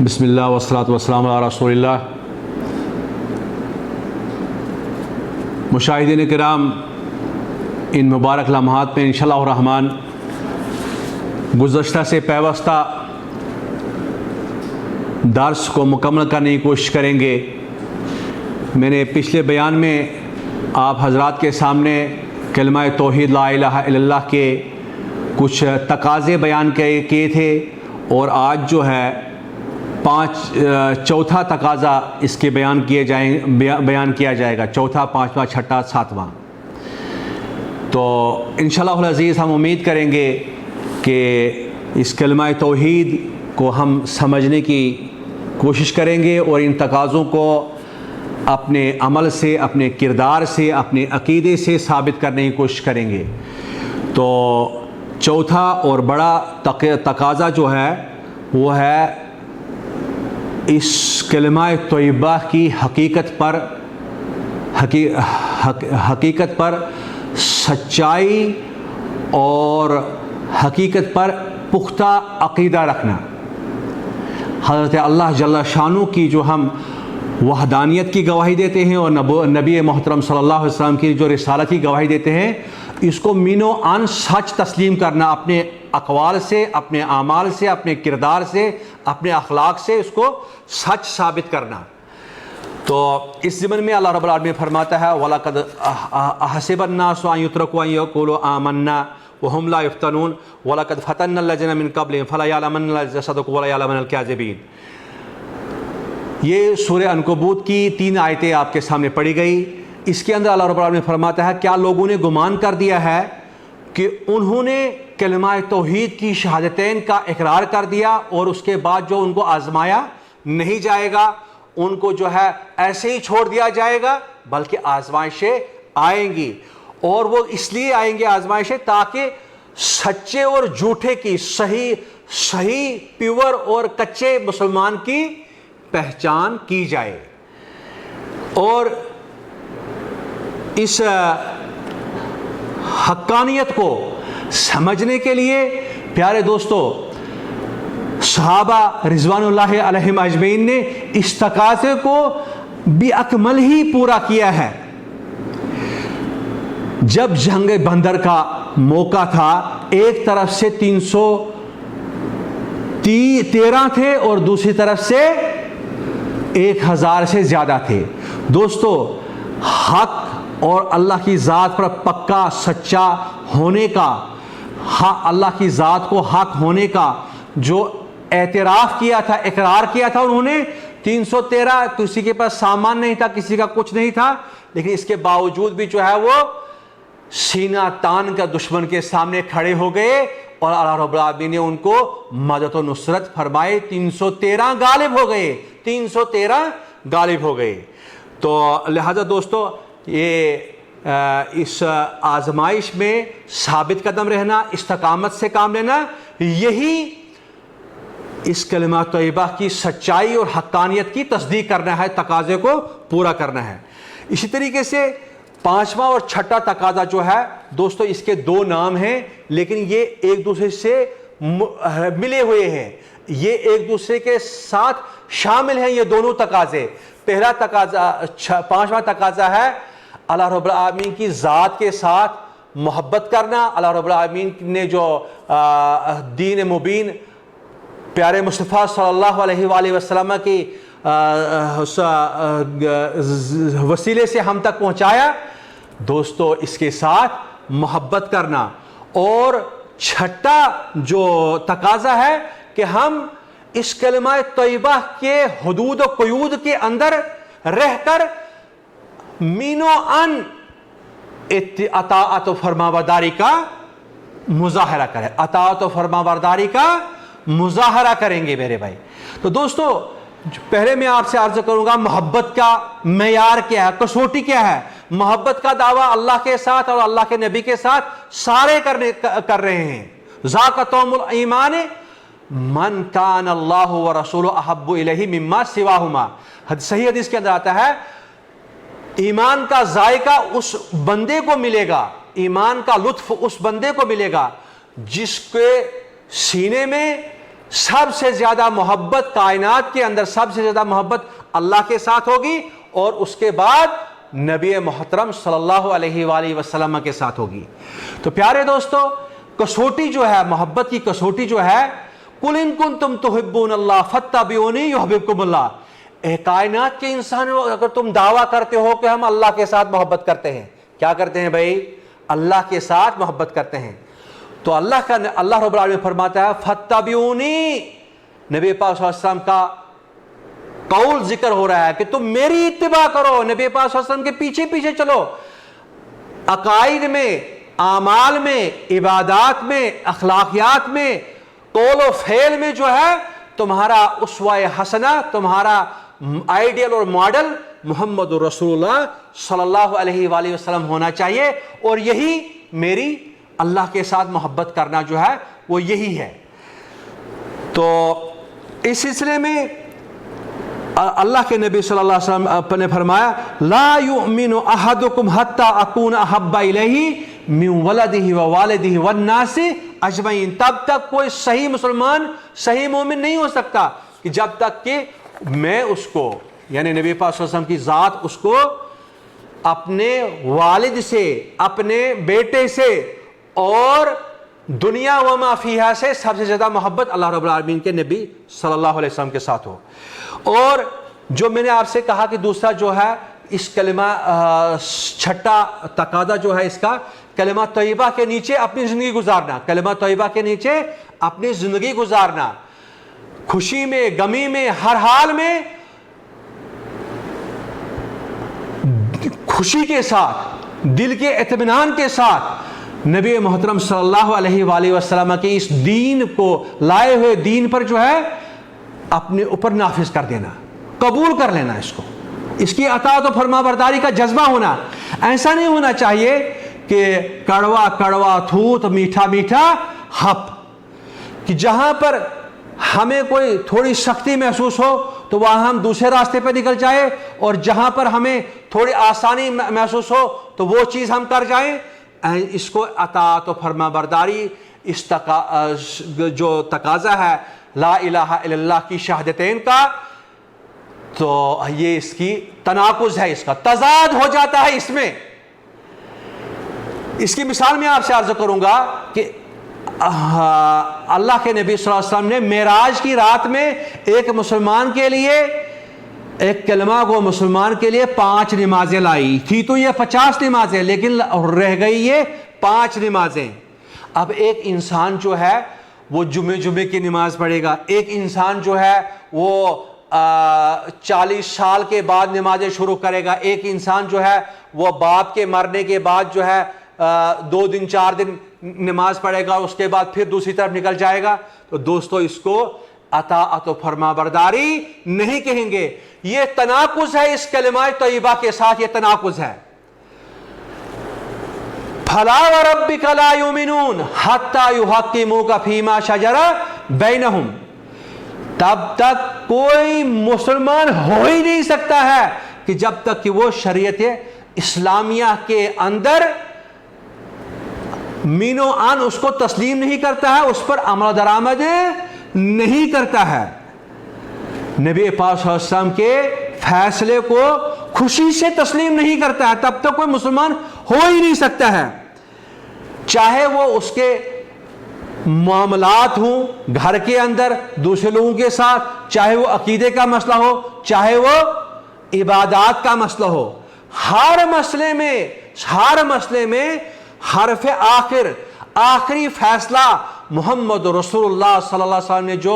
بسم اللہ والصلاۃ والسلام علی رسول اللہ۔ مشاہدین کرام، ان مبارک لمحات میں انشاءاللہ الرحمن گزشتہ سے پیوستہ درس کو مکمل کرنے کی کوشش کریں گے۔ میں نے پچھلے بیان میں آپ حضرات کے سامنے کلمہ توحید لا الہ الا اللہ کے کچھ تقاضے بیان کیے تھے، اور آج جو ہے چوتھا تقاضا اس کے بیان کیا جائے گا، چوتھا، پانچواں، چھٹا، ساتواں۔ تو انشاءاللہ العزیز ہم امید کریں گے کہ اس کلمہ توحید کو ہم سمجھنے کی کوشش کریں گے اور ان تقاضوں کو اپنے عمل سے، اپنے کردار سے، اپنے عقیدے سے ثابت کرنے کی کوشش کریں گے۔ تو چوتھا اور بڑا تقاضا جو ہے وہ ہے اس کلمہ طیبہ کی حقیقت پر سچائی اور حقیقت پر پختہ عقیدہ رکھنا۔ حضرت اللہ جل شانہ کی جو ہم وحدانیت کی گواہی دیتے ہیں اور نبی محترم صلی اللہ علیہ وسلم کی جو رسالت کی گواہی دیتے ہیں، اس کو مینو عن سچ تسلیم کرنا، اپنے اقوال سے، اپنے اعمال سے، اپنے کردار سے، اپنے اخلاق سے اس کو سچ ثابت کرنا۔ تو اس ضمن میں اللہ رب العالمین فرماتا ہے وَلَقَدْ أَحْسِبَ النَّاسُ أَن يُتْرَكُوا أَن يَقُولُوا آمَنَّا وَهُمْ لَا يُفْتَنُونَ وَلَقَدْ فَتَنَّا الَّذِينَ مِن قَبْلِهِمْ فَلَيَعْلَمَنَّ الَّذِينَ صَدَقُوا وَلَيَعْلَمَنَّ الْكَاذِبِينَ۔ یہ سورہ عنکبوت کی 3 آیتیں آپ کے سامنے پڑھی گئی۔ اس کے اندر اللہ رب العالمین فرماتا ہے کیا لوگوں نے گمان کر دیا ہے کہ انہوں نے کلمہ توحید کی شہادتین کا اقرار کر دیا اور اس کے بعد جو ان کو آزمایا نہیں جائے گا، ان کو جو ہے ایسے ہی چھوڑ دیا جائے گا، بلکہ آزمائشیں آئیں گی، اور وہ اس لیے آئیں گے آزمائشیں تاکہ سچے اور جھوٹے کی، صحیح پیور اور کچے مسلمان کی پہچان کی جائے۔ اور اس حقانیت کو سمجھنے کے لیے پیارے دوستو، صحابہ رضوان اللہ علیہم اجمعین نے اس تقاضے کو باکمل ہی پورا کیا ہے۔ جب جنگ بندر کا موقع تھا، ایک طرف سے 313 تھے اور دوسری طرف سے 1000 سے زیادہ تھے۔ دوستو، حق اور اللہ کی ذات پر پکا سچا ہونے کا، اللہ کی ذات کو حق ہونے کا جو اعتراف کیا تھا، اقرار کیا تھا انہوں نے، 313، کسی کے پاس سامان نہیں تھا، کسی کا کچھ نہیں تھا، لیکن اس کے باوجود بھی جو ہے وہ سینہ تان کا دشمن کے سامنے کھڑے ہو گئے، اور اللہ رب العالمین نے ان کو مدد و نصرت فرمائے، 313 غالب ہو گئے، 313 غالب ہو گئے۔ تو لہذا دوستو، یہ اس آزمائش میں ثابت قدم رہنا، استقامت سے کام لینا، یہی اس کلمہ طیبہ کی سچائی اور حقانیت کی تصدیق کرنا ہے، تقاضے کو پورا کرنا ہے۔ اسی طریقے سے 5واں اور چھٹا تقاضا جو ہے دوستو، اس کے 2 نام ہیں، لیکن یہ ایک دوسرے سے ملے ہوئے ہیں، یہ ایک دوسرے کے ساتھ شامل ہیں یہ دونوں تقاضے۔ پہلا تقاضا، 5واں تقاضا ہے اللہ رب العالمین کی ذات کے ساتھ محبت کرنا۔ اللہ رب العالمین نے جو دین مبین پیارے مصطفیٰ صلی اللہ علیہ وآلہ وسلم کی وسیلے سے ہم تک پہنچایا، دوستو اس کے ساتھ محبت کرنا۔ اور چھٹا جو تقاضا ہے کہ ہم اس کلمہ طیبہ کے حدود و قیود کے اندر رہ کر مینو ان اطاعت و فرمانبرداری کا مظاہرہ کریں، اطاعت و فرمانبرداری کا مظاہرہ کریں گے میرے بھائی۔ تو دوستو، پہلے میں آپ سے عرض کروں گا محبت کا معیار کیا ہے، کسوٹی کیا ہے۔ محبت کا دعویٰ اللہ کے ساتھ اور اللہ کے نبی کے ساتھ سارے کر رہے ہیں۔ ذاک طعم الایمان من کان اللہ ورسولہ احب الیہ مما سواہما۔ صحیح حدیث کے اندر آتا ہے ایمان کا ذائقہ اس بندے کو ملے گا، ایمان کا لطف اس بندے کو ملے گا جس کے سینے میں سب سے زیادہ محبت کائنات کے اندر سب سے زیادہ محبت اللہ کے ساتھ ہوگی اور اس کے بعد نبی محترم صلی اللہ علیہ وآلہ وسلم کے ساتھ ہوگی۔ تو پیارے دوستو، کسوٹی جو ہے، محبت کی کسوٹی جو ہے، قُلْ إِن كُنتُمْ تُحِبُّونَ اللَّهَ فَاتَّبِعُونِي يُحْبِبْكُمُ اللَّهُ، کائنات کے انسانوں اگر تم دعویٰ کرتے ہو کہ ہم اللہ کے ساتھ محبت کرتے ہیں، کیا کرتے ہیں بھائی؟ اللہ کے ساتھ محبت کرتے ہیں، تو اللہ رب العالمین فرماتا ہے فَاتَّبِعُونِي، نبی پاک صلی اللہ علیہ وسلم کا قول ذکر ہو رہا ہے کہ تم میری اتباع کرو، نبی پاک صلی اللہ علیہ وسلم کے پیچھے پیچھے چلو، عقائد میں، اعمال میں، عبادات میں، اخلاقیات میں، قول و فعل میں جو ہے تمہارا اسوہ حسنہ، تمہارا آئیڈیل اور ماڈل محمد رسول اللہ صلی اللہ علیہ وآلہ وسلم ہونا چاہیے، اور یہی میری اللہ کے ساتھ محبت کرنا جو ہے وہ یہی ہے۔ تو اس سلسلے میں اللہ کے نبی صلی اللہ علیہ وسلم نے فرمایا لا یؤمن احدکم حتی اکون احب الیہ من ولدہ ووالدہ والناس اجمعین، تب تک کوئی صحیح مسلمان، صحیح مومن نہیں ہو سکتا کہ جب تک کہ میں اس کو، یعنی نبی پاک صلی اللہ علیہ وسلم کی ذات، اس کو اپنے والد سے، اپنے بیٹے سے اور دنیا و ما فیہا سے سب سے زیادہ محبت اللہ رب العالمین کے نبی صلی اللہ علیہ وسلم کے ساتھ ہو۔ اور جو میں نے آپ سے کہا کہ دوسرا جو ہے اس کلمہ، چھٹا تقاضا جو ہے اس کا، کلمہ طیبہ کے نیچے اپنی زندگی گزارنا، کلمہ طیبہ کے نیچے اپنی زندگی گزارنا، خوشی میں، غمی میں، ہر حال میں خوشی کے ساتھ، دل کے اطمینان کے ساتھ نبی محترم صلی اللہ علیہ وآلہ وسلم کے اس دین کو، لائے ہوئے دین پر جو ہے اپنے اوپر نافذ کر دینا، قبول کر لینا اس کو، اس کی اطاعت و فرما برداری کا جذبہ ہونا۔ ایسا نہیں ہونا چاہیے کہ کڑوا کڑوا تھوت میٹھا میٹھا ہپ، کہ جہاں پر ہمیں کوئی تھوڑی سختی محسوس ہو تو وہاں ہم دوسرے راستے پہ نکل جائیں، اور جہاں پر ہمیں تھوڑی آسانی محسوس ہو تو وہ چیز ہم کر جائیں۔ اس کو اطاعت و فرما برداری، اس جو تقاضا ہے لا الہ الا اللہ کی شہادتین کا، تو یہ اس کی تناقض ہے، اس کا تضاد ہو جاتا ہے اس میں۔ اس کی مثال میں آپ سے عرض کروں گا کہ اللہ کے نبی صلی اللہ علیہ وسلم نے معراج کی رات میں ایک مسلمان کے لیے، ایک کلمہ کو مسلمان کے لیے 5 نمازیں لائی تھی، تو یہ 50 نمازیں، لیکن رہ گئی یہ 5 نمازیں۔ اب ایک انسان جو ہے وہ جمعے کی نماز پڑھے گا، ایک انسان جو ہے وہ 40 سال کے بعد نمازیں شروع کرے گا، ایک انسان جو ہے وہ باپ کے مرنے کے بعد جو ہے 2 دن 4 دن نماز پڑھے گا، اس کے بعد پھر دوسری طرف نکل جائے گا۔ تو دوستو اس کو اطاعت و فرما برداری نہیں کہیں گے، یہ تناقض ہے، اس کلمہ طیبہ کے ساتھ یہ تناقض ہے۔ فَلَا وَرَبِّكَ لَا يُؤْمِنُونَ حَتَّى يُحَكِّمُوكَ فِيمَا شَجَرَ بَيْنَهُمْ، تب تک کوئی مسلمان ہو ہی نہیں سکتا ہے کہ جب تک کہ وہ شریعت اسلامیہ کے اندر مین و عن اس کو تسلیم نہیں کرتا ہے، اس پر عمل درآمد نہیں کرتا ہے، نبی پاک صلی اللہ علیہ وسلم کے فیصلے کو خوشی سے تسلیم نہیں کرتا ہے، تب تک کوئی مسلمان ہو ہی نہیں سکتا ہے، چاہے وہ اس کے معاملات ہوں گھر کے اندر دوسرے لوگوں کے ساتھ، چاہے وہ عقیدے کا مسئلہ ہو، چاہے وہ عبادات کا مسئلہ ہو، ہر مسئلے میں حرف آخری فیصلہ محمد رسول اللہ صلی اللہ علیہ وسلم نے جو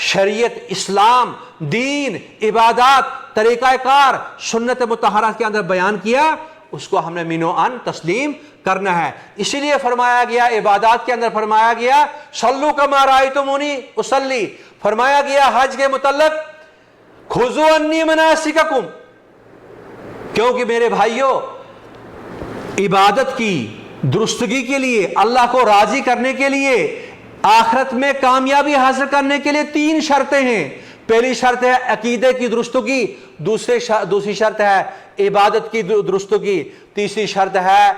شریعت، اسلام، دین، عبادات، طریقہ کار، سنت مطہرہ کے اندر بیان کیا، اس کو ہم نے مین و عن تسلیم کرنا ہے۔ اسی لیے فرمایا گیا، عبادات کے اندر فرمایا گیا صلو کما رأیتمونی اصلی، فرمایا گیا حج کے متعلق خذوا عنی مناسککم، کیونکہ میرے بھائیوں عبادت کی درستگی کے لیے، اللہ کو راضی کرنے کے لیے، آخرت میں کامیابی حاصل کرنے کے لیے 3 شرطیں ہیں۔ پہلی شرط ہے عقیدے کی درستگی، دوسری شرط ہے عبادت کی درستگی، تیسری شرط ہے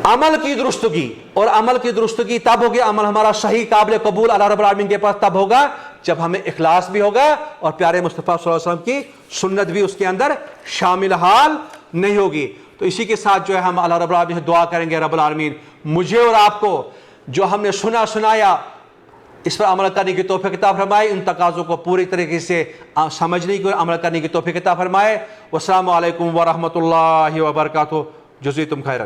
عمل کی درستگی، اور عمل کی درستگی تب ہوگی، عمل ہمارا صحیح قابل قبول اللہ رب العالمین کے پاس تب ہوگا جب ہمیں اخلاص بھی ہوگا اور پیارے مصطفیٰ صلی اللہ علیہ وسلم کی سنت بھی اس کے اندر شامل حال نہیں ہوگی۔ تو اسی کے ساتھ جو ہے ہم اللہ رب العالمین سے دعا کریں گے، رب العالمین مجھے اور آپ کو جو ہم نے سنایا اس پر عمل کرنے کی توفیق عطا فرمائے، ان تقاضوں کو پوری طریقے سے سمجھنے کی اور عمل کرنے کی توفیق عطا فرمائے۔ والسلام علیکم ورحمۃ اللہ وبرکاتہ۔ جزیتم خیرا۔